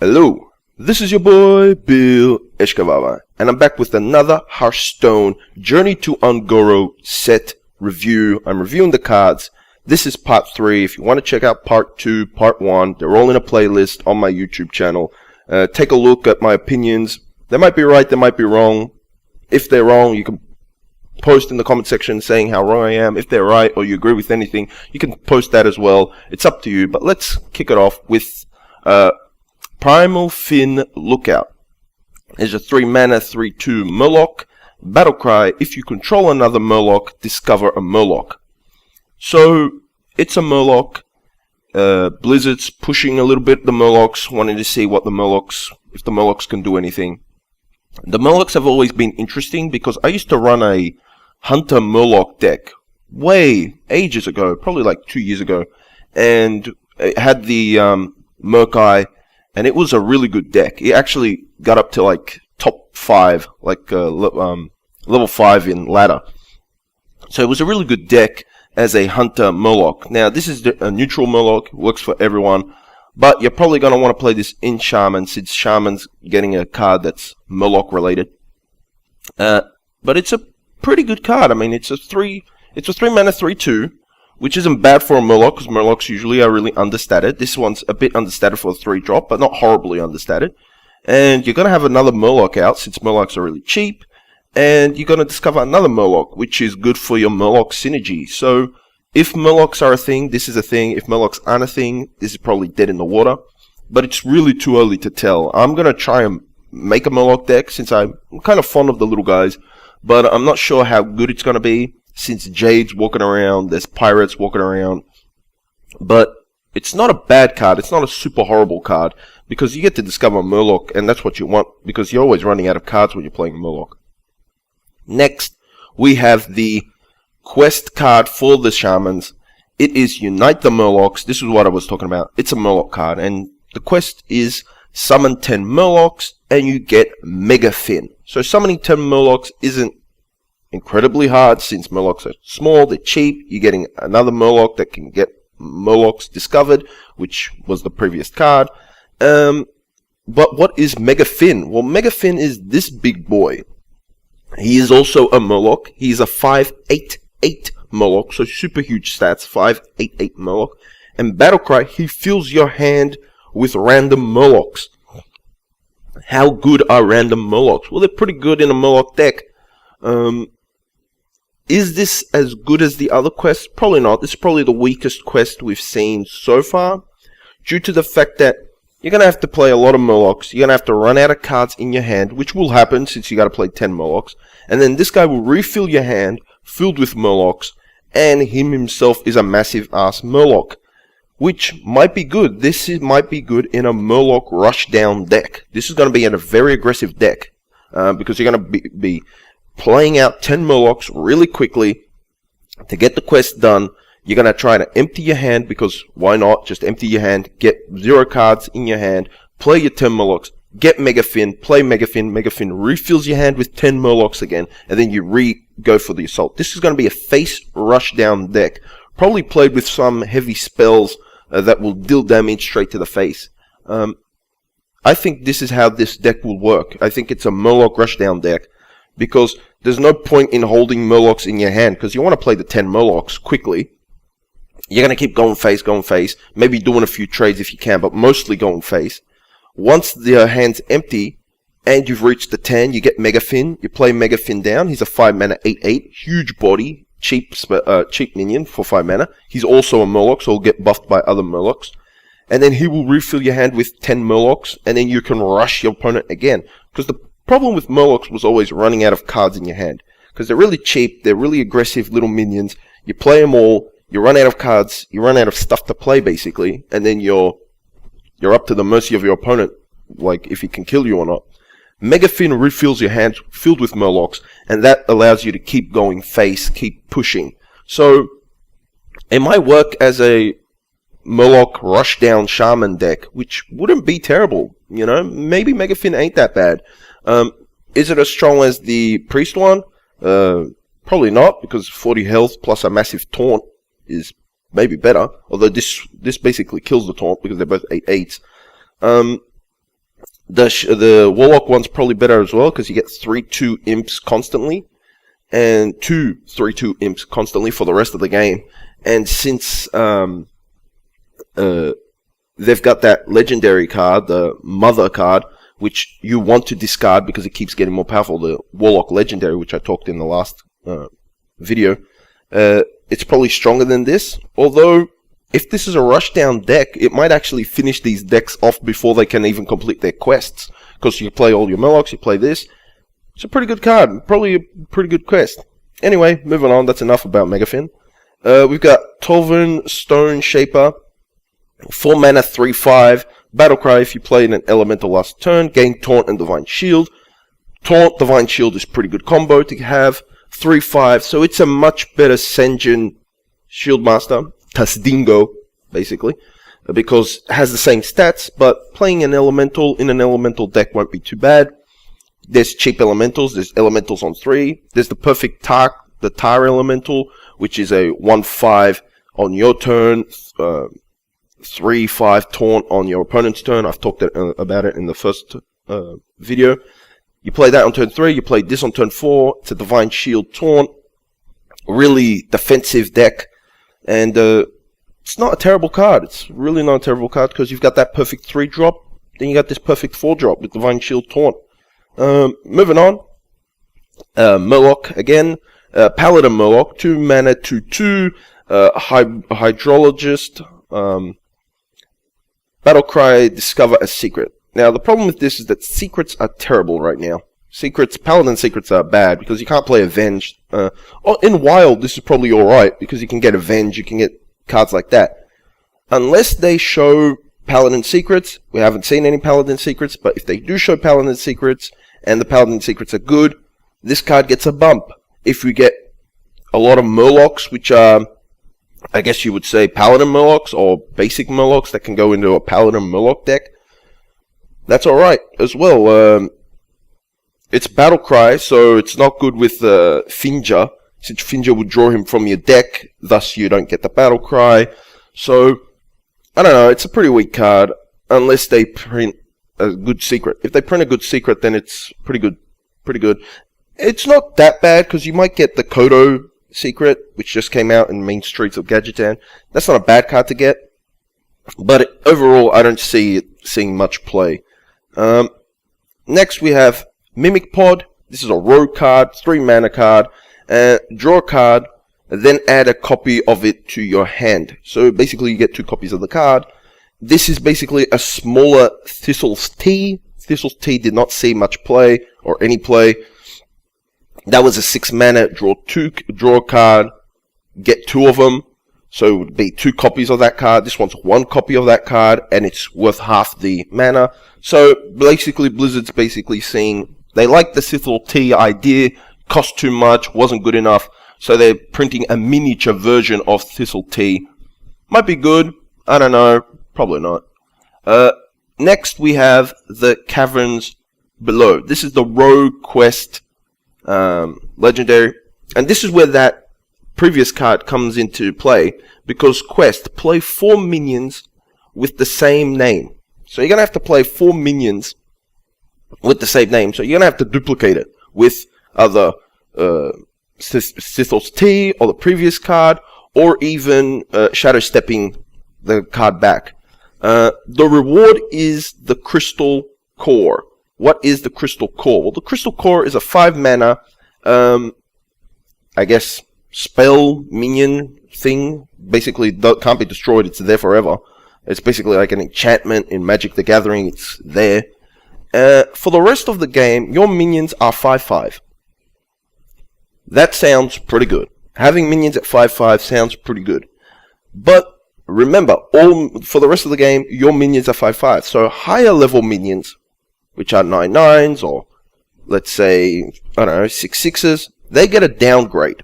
Hello, this is your boy Bill Eshkavava, and I'm back with another Hearthstone Journey to Un'Goro set review. I'm reviewing the cards. This is part 3. If you want to check out part 2, part 1, they're all in a playlist on my YouTube channel. Take a look at my opinions. They might be right, they might be wrong. If they're wrong, you can post in the comment section saying how wrong I am. If they're right or you agree with anything, you can post that as well. It's up to you, but let's kick it off with Primal Finn Lookout. There's a 3-mana 3/2 Murloc. Battle cry: if you control another Murloc, discover a Murloc. So it's a Murloc. Blizzard's pushing a little bit the Murlocs, wanting to see what the Murlocs, if the Murlocs can do anything. The Murlocs have always been interesting because I used to run a Hunter Murloc deck ages ago, probably like 2 years ago, and it had the Murkai, and it was a really good deck. It actually got up to like top 5, like level 5 in ladder. So it was a really good deck as a Hunter Murloc. Now this is a neutral Murloc, works for everyone, but you're probably going to want to play this in Shaman, since Shaman's getting a card that's Murloc related. But it's a pretty good card. I mean, it's a 3-mana 3/2, which isn't bad for a Murloc, because Murlocs usually are really understated. This one's a bit understated for a 3-drop, but not horribly understated. And you're going to have another Murloc out, since Murlocs are really cheap. And you're going to discover another Murloc, which is good for your Murloc synergy. So if Murlocs are a thing, this is a thing. If Murlocs aren't a thing, this is probably dead in the water. But it's really too early to tell. I'm going to try and make a Murloc deck, since I'm kind of fond of the little guys. But I'm not sure how good it's going to be, since Jade's walking around, there's Pirates walking around. But it's not a bad card, it's not a super horrible card, because you get to discover a Murloc, and that's what you want, because you're always running out of cards when you're playing Murloc. Next, we have the quest card for the Shamans. It is Unite the Murlocs. This is what I was talking about. It's a Murloc card, and the quest is summon 10 Murlocs, and you get Mega Finn. So summoning 10 Murlocs isn't incredibly hard, since Murlocs are small, they're cheap. You're getting another Murloc that can get Murlocs discovered, which was the previous card. But what is Mega Finn? Well, Mega Finn is this big boy. He is also a Murloc. He's a 5/8/8 Murloc, so super huge stats, 5/8/8 Murloc. And Battlecry, he fills your hand with random Murlocs. How good are random Murlocs? Well, they're pretty good in a Murloc deck. Is this as good as the other quests? Probably not. This is probably the weakest quest we've seen so far, due to the fact that you're going to have to play a lot of Murlocs. You're going to have to run out of cards in your hand, which will happen since you got to play 10 Murlocs. And then this guy will refill your hand, filled with Murlocs, and him himself is a massive ass Murloc, which might be good. Might be good in a Murloc rushdown deck. This is going to be in a very aggressive deck, because you're going to be playing out 10 Murlocs really quickly to get the quest done. You're going to try to empty your hand, because why not? Just empty your hand, get 0 cards in your hand, play your 10 Murlocs, get Mega Finn, play Mega Finn. Mega Finn refills your hand with 10 Murlocs again, and then you go for the assault. This is going to be a face rushdown deck, probably played with some heavy spells that will deal damage straight to the face. I think this is how this deck will work. I think it's a Murloc rushdown deck, because there's no point in holding Murlocs in your hand, because you want to play the 10 Murlocs quickly. You're going to keep going face, maybe doing a few trades if you can, but mostly going face. Once the hand's empty, and you've reached the 10, you get Mega Finn, you play Mega Finn down. He's a 5-mana 8/8, huge body, cheap minion for 5 mana. He's also a Murloc, so he'll get buffed by other Murlocs. And then he will refill your hand with 10 Murlocs, and then you can rush your opponent again. Because the problem with Murlocs was always running out of cards in your hand, because they're really cheap, they're really aggressive little minions. You play them all, you run out of cards, you run out of stuff to play basically, and then you're up to the mercy of your opponent, like if he can kill you or not. Mega Finn refills your hand filled with Murlocs, and that allows you to keep going face, keep pushing. So it might work as a Murloc rushdown Shaman deck, which wouldn't be terrible. You know, maybe Mega Finn ain't that bad. Is it as strong as the Priest one? Probably not, because 40 health plus a massive taunt is maybe better. Although this basically kills the taunt, because they're both 8/8s. The Warlock one's probably better as well, because you get 3/2 imps constantly, and 2 3/2 imps constantly for the rest of the game. And since they've got that legendary card, the Mother card, which you want to discard because it keeps getting more powerful, the Warlock legendary, which I talked in the last video, it's probably stronger than this. Although, if this is a rushdown deck, it might actually finish these decks off before they can even complete their quests. Because you play all your Murlocs, you play this. It's a pretty good card, probably a pretty good quest. Anyway, moving on, that's enough about Mega Finn. We've got Tovin, Stone Shaper, 4 mana, 3/5. Battlecry, if you play in an elemental last turn, gain Taunt and Divine Shield. Taunt, Divine Shield is pretty good combo to have. 3/5, so it's a much better Sen'jin Shieldmaster, Tasdingo, basically, because it has the same stats, but playing an elemental in an elemental deck won't be too bad. There's cheap elementals, there's elementals on 3, there's the perfect Tar, the Tar elemental, which is a 1/5 on your turn, 3/5 taunt on your opponent's turn. I've talked about it in the first video. You play that on turn 3, you play this on turn 4, it's a Divine Shield taunt, really defensive deck, and it's not a terrible card. It's really not a terrible card, because you've got that perfect 3-drop, then you got this perfect 4-drop with Divine Shield taunt. Moving on, Murloc again, Paladin Murloc, 2 mana, 2/2, Hydrologist, Battlecry, discover a secret. Now, the problem with this is that secrets are terrible right now. Paladin secrets are bad, because you can't play Avenge. In Wild, this is probably alright, because you can get Avenge, you can get cards like that. Unless they show Paladin secrets, we haven't seen any Paladin secrets, but if they do show Paladin secrets, and the Paladin secrets are good, this card gets a bump. If you get a lot of Murlocs, which are, I guess you would say, Paladin Murlocs, or basic Murlocs that can go into a Paladin Murloc deck, that's alright as well. It's Battlecry, so it's not good with Finja, since Finja would draw him from your deck, thus you don't get the Battlecry. So, I don't know, it's a pretty weak card, unless they print a good secret. If they print a good secret, then it's pretty good. It's not that bad, because you might get the Kodo secret, which just came out in main streets of Gadgetan. That's not a bad card to get, but overall, I don't see it seeing much play. Next, we have Mimic Pod. This is a rogue card, 3 mana card. Draw a card, then add a copy of it to your hand. So basically, you get 2 copies of the card. This is basically a smaller Thistle's Tea. Thistle's Tea did not see much play, or any play. That was a 6 mana, draw a card, get 2 of them. So it would be 2 copies of that card. This one's 1 copy of that card, and it's worth half the mana. So basically, Blizzard's basically saying they like the Thistle Tea idea, cost too much, wasn't good enough, so they're printing a miniature version of Thistle Tea. Might be good, I don't know, probably not. Next, we have the Caverns Below. This is the Rogue Quest legendary, and this is where that previous card comes into play, because Quest, play 4 minions with the same name. So you're going to have to play 4 minions with the same name, so you're going to have to duplicate it with either Thistle's Tea, or the previous card, or even Shadow Stepping the card back. The reward is the Crystal Core. What is the Crystal Core? Well, the Crystal Core is a 5 mana, I guess, spell minion thing. Basically, can't be destroyed, it's there forever. It's basically like an enchantment in Magic the Gathering, it's there. For the rest of the game, your minions are 5/5. That sounds pretty good. Having minions at 5/5 sounds pretty good. But remember, for the rest of the game, your minions are 5/5. So higher level minions, which are 9/9s, or let's say, I don't know, 6/6s, they get a downgrade.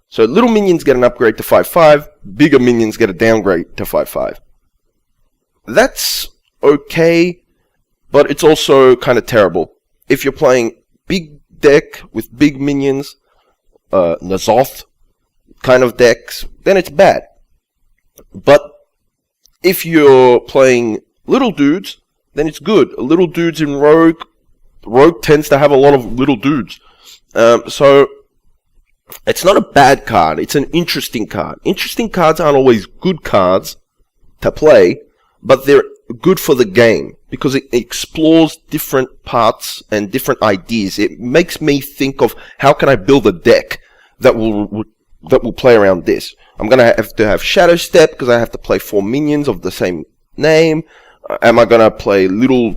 So little minions get an upgrade to 5/5, bigger minions get a downgrade to 5/5. That's okay, but it's also kind of terrible. If you're playing big deck with big minions, N'Zoth kind of decks, then it's bad. But if you're playing little dudes, then it's good. Little dudes in Rogue. Rogue tends to have a lot of little dudes. So it's not a bad card. It's an interesting card. Interesting cards aren't always good cards to play, but they're good for the game because it explores different parts and different ideas. It makes me think of how can I build a deck that will play around this. I'm gonna have to have Shadow Step because I have to play 4 minions of the same name. Am I gonna play little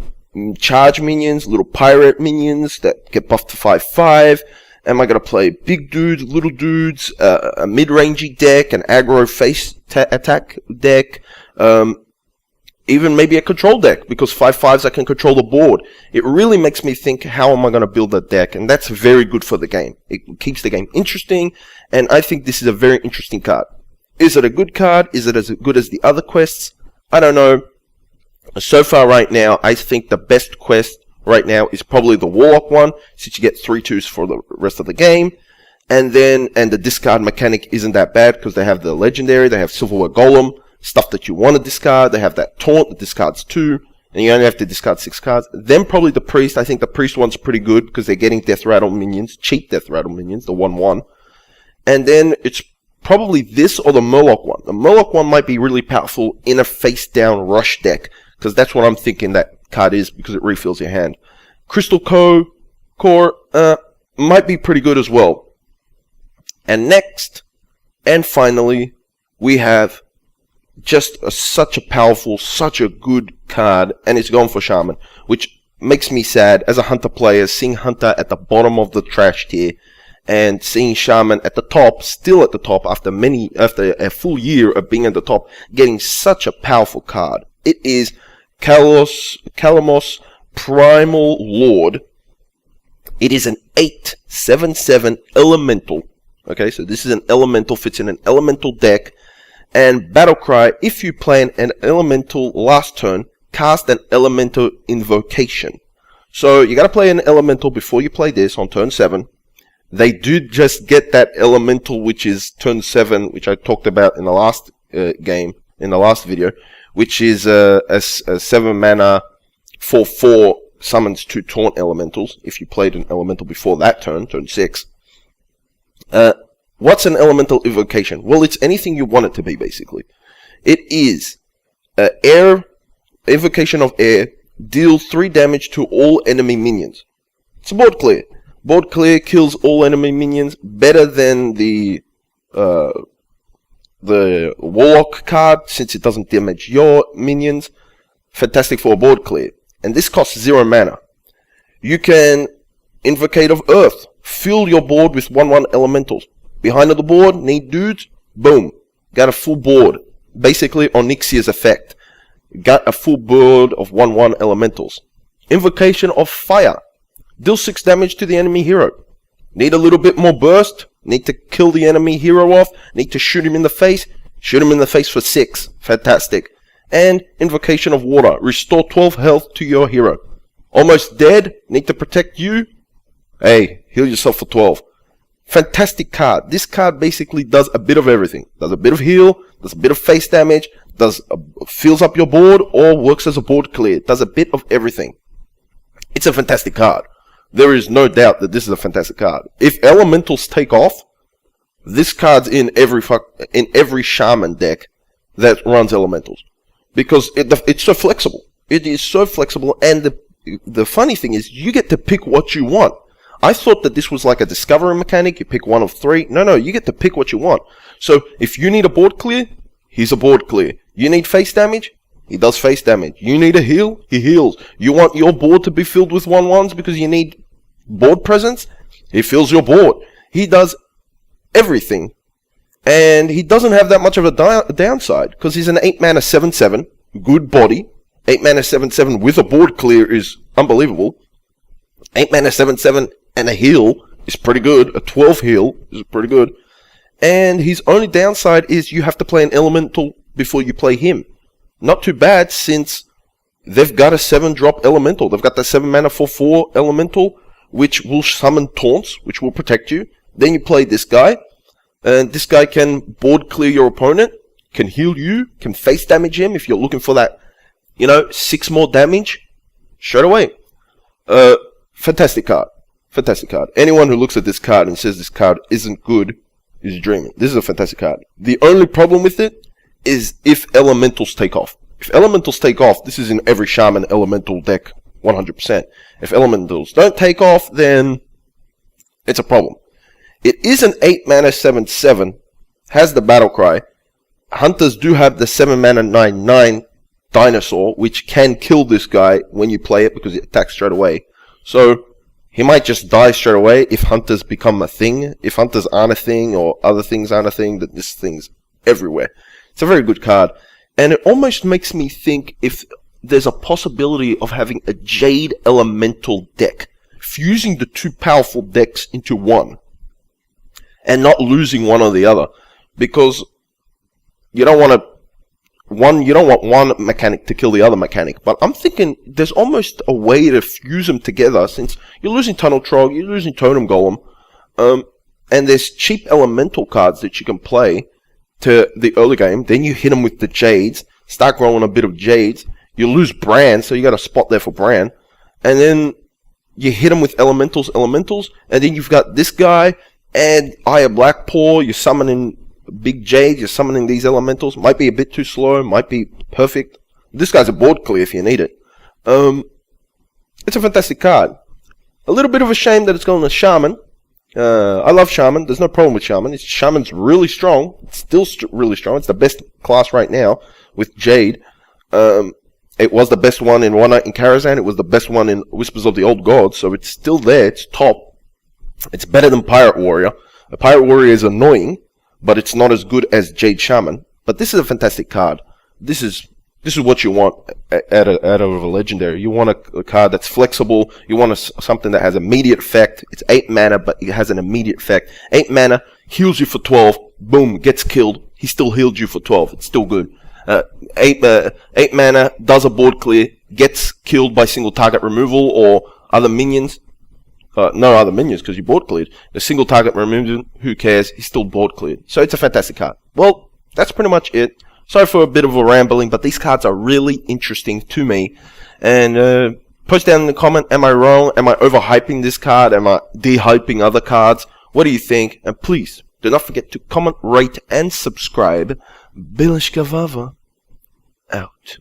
charge minions, little pirate minions that get buffed to 5/5? Am I gonna play big dudes, little dudes, a mid-rangey deck, an aggro face attack deck? Even maybe a control deck, because 5/5s I can control the board. It really makes me think, how am I going to build a deck? And that's very good for the game. It keeps the game interesting, and I think this is a very interesting card. Is it a good card? Is it as good as the other quests? I don't know. So far right now, I think the best quest right now is probably the Warlock one, since you get 3/2s for the rest of the game. And the discard mechanic isn't that bad, because they have the legendary, they have Silverware Golem, stuff that you want to discard. They have that taunt that discards 2, and you only have to discard 6 cards. Then probably the priest. I think the priest one's pretty good because they're getting death rattle minions, cheap death rattle minions, the 1/1. And then it's probably this or the Murloc one. The Murloc one might be really powerful in a face down rush deck, because that's what I'm thinking that card is, because it refills your hand. Crystal Core might be pretty good as well. And next, and finally, we have just such a powerful, such a good card, and it's going for Shaman, which makes me sad as a Hunter player, seeing Hunter at the bottom of the trash tier, and seeing Shaman at the top, still at the top after a full year of being at the top, getting such a powerful card. It is Kalamos Primal Ward. It is an 8/7/7 elemental. Okay, so this is an elemental, fits in an elemental deck. And Battlecry, if you play an elemental last turn, cast an elemental invocation. So you gotta play an elemental before you play this on turn 7. They do just get that elemental, which is turn 7, which I talked about in the last in the last video, which is a 7 mana 4/4 summons 2 taunt elementals, if you played an elemental before that turn 6. What's an elemental invocation? Well, it's anything you want it to be, basically. It is air, invocation of air, deal 3 damage to all enemy minions. It's a board clear. Board clear kills all enemy minions, better than the Warlock card, since it doesn't damage your minions. Fantastic for a board clear. And this costs 0 mana. You can Invocate of Earth. Fill your board with 1/1 elementals. Behind the board, need dudes, boom. Got a full board. Basically Onyxia's effect. Got a full board of 1/1 elementals. Invocation of Fire. Deal 6 damage to the enemy hero. Need a little bit more burst. Need to kill the enemy hero off. Need to shoot him in the face. Shoot him in the face for 6. Fantastic. And Invocation of Water. Restore 12 health to your hero. Almost dead. Need to protect you. Hey, heal yourself for 12. Fantastic card. This card basically does a bit of everything. Does a bit of heal, does a bit of face damage, fills up your board, or works as a board clear. Does a bit of everything. It's a fantastic card. There is no doubt that this is a fantastic card. If elementals take off, this card's in every Shaman deck that runs elementals, because it's so flexible. It is so flexible, and the funny thing is, you get to pick what you want. I thought that this was like a discovery mechanic. You pick one of 3. No, you get to pick what you want. So if you need a board clear, he's a board clear. You need face damage, he does face damage. You need a heal, he heals. You want your board to be filled with 1/1s because you need board presence, he fills your board. He does everything. And he doesn't have that much of a downside, because he's an 8 mana 7/7, good body. 8 mana 7/7 with a board clear is unbelievable. 8 mana 7/7 and a heal is pretty good. A 12 heal is pretty good. And his only downside is you have to play an elemental before you play him. Not too bad, since they've got a 7-drop elemental. They've got the 7 mana 4/4 elemental, which will summon taunts, which will protect you. Then you play this guy, and this guy can board clear your opponent, can heal you, can face damage him if you're looking for that, 6 more damage. straight away. Fantastic card. Fantastic card. Anyone who looks at this card and says this card isn't good is dreaming. This is a fantastic card. The only problem with it is if elementals take off. If elementals take off, this is in every Shaman elemental deck 100%. If elementals don't take off, then it's a problem. It is an 8 mana 7/7, has the battle cry. Hunters do have the 7 mana 9/9 dinosaur, which can kill this guy when you play it because it attacks straight away. So he might just die straight away if hunters become a thing. If hunters aren't a thing or other things aren't a thing, that this thing's everywhere. It's a very good card. And it almost makes me think if there's a possibility of having a Jade Elemental deck, fusing the two powerful decks into one, and not losing one or the other, because you don't want one mechanic to kill the other mechanic. But I'm thinking there's almost a way to fuse them together, since you're losing Tunnel Trog, you're losing Totem Golem, and there's cheap elemental cards that you can play to the early game. Then you hit them with the Jades, start growing a bit of Jades. You lose Bran, so you got a spot there for Bran, and then you hit them with elementals, and then you've got this guy and Eye of Blackpaw. You're summoning big Jade, you're summoning these elementals. Might be a bit too slow, might be perfect. This guy's a board clear if you need it. It's a fantastic card. A little bit of a shame that it's going to Shaman. I love Shaman. There's no problem with Shaman. Shaman's really strong. It's still really strong. It's the best class right now with Jade. It was the best one in One Night in Karazhan. It was the best one in Whispers of the Old Gods. So it's still there. It's top. It's better than Pirate Warrior. The Pirate Warrior is annoying, but it's not as good as Jade Shaman. But this is a fantastic card. This is what you want out of a legendary. You want a card that's flexible. You want something that has immediate effect. It's 8 mana, but it has an immediate effect. 8 mana, heals you for 12. Boom, gets killed. He still healed you for 12. It's still good. 8 mana, does a board clear, gets killed by single target removal or other minions. No other minions because you board cleared. The single target removal, who cares? He's still board cleared. So it's a fantastic card. Well, that's pretty much it. Sorry for a bit of a rambling, but these cards are really interesting to me. And post down in the comment, am I wrong? Am I overhyping this card? Am I dehyping other cards? What do you think? And please, do not forget to comment, rate, and subscribe. Bilishkavava out.